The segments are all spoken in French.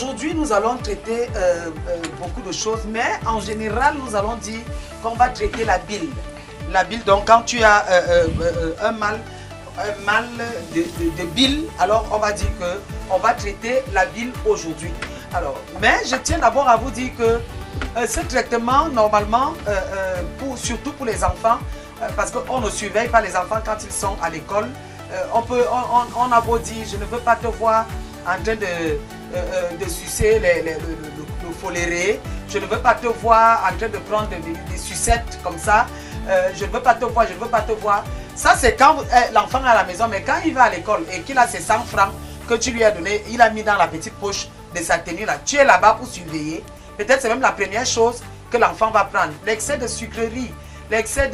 aujourd'hui, nous allons traiter beaucoup de choses, mais en général, nous allons dire qu'on va traiter la bile. La bile, donc quand tu as un mal de bile, alors on va dire qu'on va traiter la bile aujourd'hui. Alors, mais je tiens d'abord à vous dire que ce traitement, normalement, surtout pour les enfants, parce qu'on ne surveille pas les enfants quand ils sont à l'école, on a beau dire, je ne veux pas te voir en train de sucer le foléré, je ne veux pas te voir en train de prendre des sucettes comme ça, je ne veux pas te voir, je ne veux pas te voir. Ça, c'est quand l'enfant est à la maison, mais quand il va à l'école et qu'il a ses 100 francs que tu lui as donné, il a mis dans la petite poche de sa tenue là, tu es là-bas pour surveiller. Peut-être c'est même la première chose que l'enfant va prendre. L'excès de sucrerie, l'excès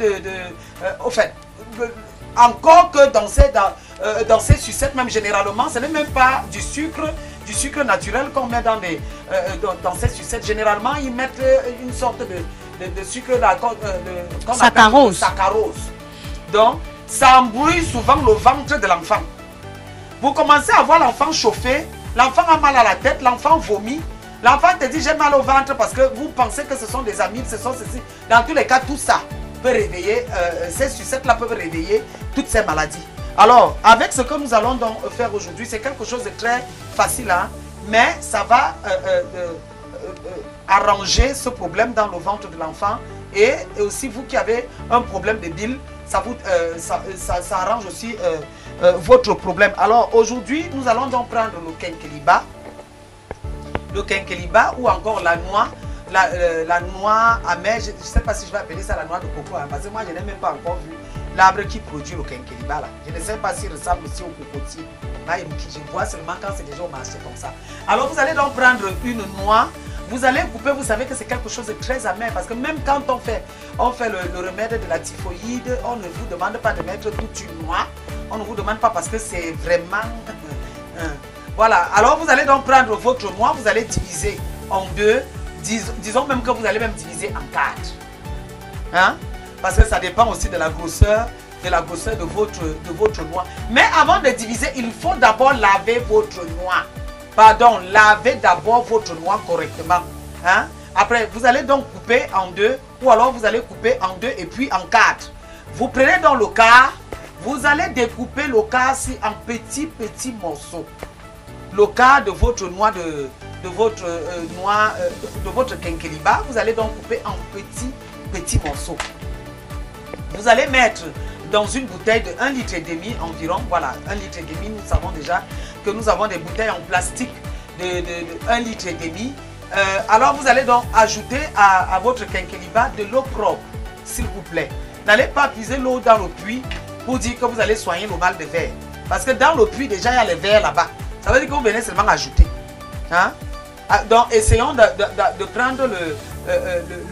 au fait, encore que dans ces sucettes, même généralement, ce n'est même pas du sucre naturel qu'on met dans ces sucettes. Généralement, ils mettent une sorte de sucre saccharose. Saccharose. Donc, ça embrouille souvent le ventre de l'enfant. Vous commencez à voir l'enfant chauffer, l'enfant a mal à la tête, l'enfant vomit. L'enfant te dit j'ai mal au ventre parce que vous pensez que ce sont des amis, ce sont ceci. Dans tous les cas, tout ça peut réveiller, ces sucettes-là peuvent réveiller toutes ces maladies. Alors, avec ce que nous allons donc faire aujourd'hui, c'est quelque chose de très facile, hein, mais ça va arranger ce problème dans le ventre de l'enfant. Et aussi, vous qui avez un problème de bile, ça arrange aussi votre problème. Alors, aujourd'hui, nous allons donc prendre le quinqueliba. Le quinqueliba ou encore la noix, la noix amère, je ne sais pas si je vais appeler ça la noix de coco, hein, parce que moi je n'ai même pas encore vu l'arbre qui produit le quinqueliba là. Je ne sais pas s'il ressemble aussi au cocotier. Là, je vois seulement quand c'est déjà au marché comme ça. Alors vous allez donc prendre une noix, vous allez couper, vous savez que c'est quelque chose de très amer, parce que même quand on fait le remède de la typhoïde, on ne vous demande pas de mettre toute une noix, on ne vous demande pas parce que c'est vraiment... Voilà, alors vous allez donc prendre votre noix, vous allez diviser en deux, disons même que vous allez même diviser en 4. Hein? Parce que ça dépend aussi de la grosseur de votre noix. Mais avant de diviser, il faut d'abord laver votre noix. Pardon, lavez d'abord votre noix correctement. Hein? Après, vous allez donc couper en deux, ou alors vous allez couper en deux et puis en 4. Vous prenez donc le quart, vous allez découper le quart en petits morceaux. Le quart de votre noix, de votre quinqueliba, vous allez donc couper en petits morceaux. Vous allez mettre dans une bouteille de 1,5 litre environ. Voilà, 1,5 litre, nous savons déjà que nous avons des bouteilles en plastique de 1,5 litre. Alors vous allez donc ajouter à votre quinqueliba de l'eau propre, s'il vous plaît. N'allez pas puiser l'eau dans le puits pour dire que vous allez soigner le mal de verre. Parce que dans le puits, déjà, il y a les vers là-bas. Ça veut dire que vous venez seulement ajouter. Hein? Donc, essayons de prendre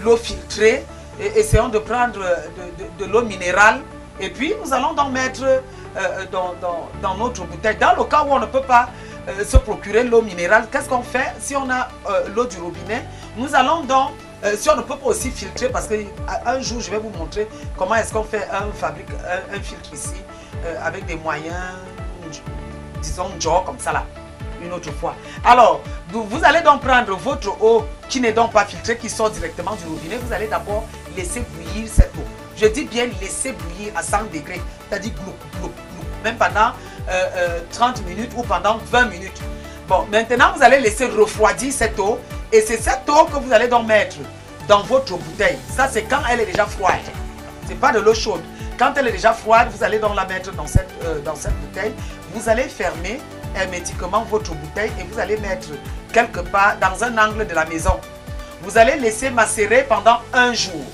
l'eau filtrée, et essayons de prendre de l'eau minérale. Et puis, nous allons donc mettre dans notre bouteille. Dans le cas où on ne peut pas se procurer l'eau minérale, qu'est-ce qu'on fait? Si on a l'eau du robinet, nous allons donc, si on ne peut pas aussi filtrer, parce qu'un jour, je vais vous montrer comment est-ce qu'on fait un filtre ici, avec des moyens... disons genre comme ça là, une autre fois. Alors, vous allez donc prendre votre eau qui n'est donc pas filtrée, qui sort directement du robinet. Vous allez d'abord laisser bouillir cette eau. Je dis bien laisser bouillir à 100 degrés, c'est-à-dire même pendant 30 minutes ou pendant 20 minutes. Bon, maintenant vous allez laisser refroidir cette eau, et c'est cette eau que vous allez donc mettre dans votre bouteille. Ça, c'est quand elle est déjà froide. C'est pas de l'eau chaude. Quand elle est déjà froide, vous allez donc la mettre dans cette bouteille. Vous allez fermer hermétiquement votre bouteille et vous allez mettre quelque part dans un angle de la maison. Vous allez laisser macérer pendant un jour.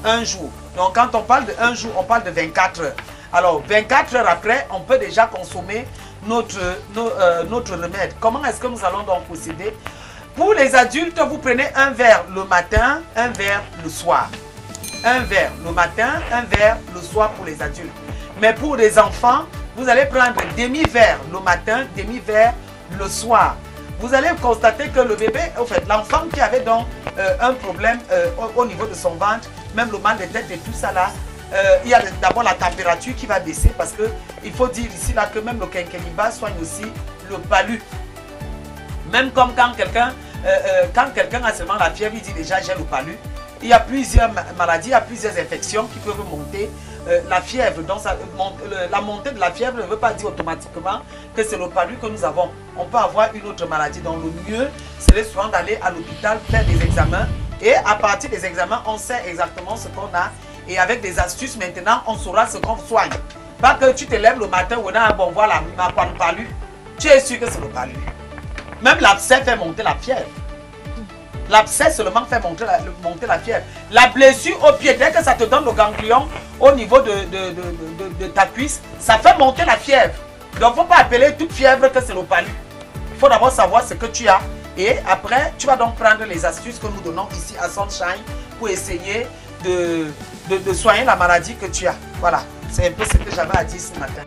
Un jour. Donc quand on parle de un jour, on parle de 24 heures. Alors 24 heures après, on peut déjà consommer notre remède. Comment est-ce que nous allons donc procéder? Pour les adultes, vous prenez un verre le matin, un verre le soir. Un verre le matin, un verre le soir pour les adultes. Mais pour les enfants, vous allez prendre demi-verre le matin, demi-verre le soir. Vous allez constater que le bébé, en fait, l'enfant qui avait donc un problème au niveau de son ventre, même le mal de tête et tout ça là, il y a d'abord la température qui va baisser, parce que il faut dire ici là que même le quinqueliba soigne aussi le palu. Même comme quand quelqu'un a seulement la fièvre, il dit déjà j'ai le palu. Il y a plusieurs maladies, il y a plusieurs infections qui peuvent monter la fièvre. Donc la montée de la fièvre ne veut pas dire automatiquement que c'est le palu que nous avons. On peut avoir une autre maladie. Donc le mieux serait souvent d'aller à l'hôpital faire des examens. Et à partir des examens, on sait exactement ce qu'on a. Et avec des astuces maintenant, on saura ce qu'on soigne. Pas que tu te lèves le matin, bon voilà, ma palu. Tu es sûr que c'est le palu. Même l'abcès fait monter la fièvre. L'abcès seulement fait monter la fièvre. La blessure au pied, dès que ça te donne le ganglion au niveau de ta cuisse, ça fait monter la fièvre. Donc, il ne faut pas appeler toute fièvre que c'est le palu. Il faut d'abord savoir ce que tu as. Et après, tu vas donc prendre les astuces que nous donnons ici à Sunshine pour essayer de soigner la maladie que tu as. Voilà, c'est un peu ce que j'avais à dire ce matin.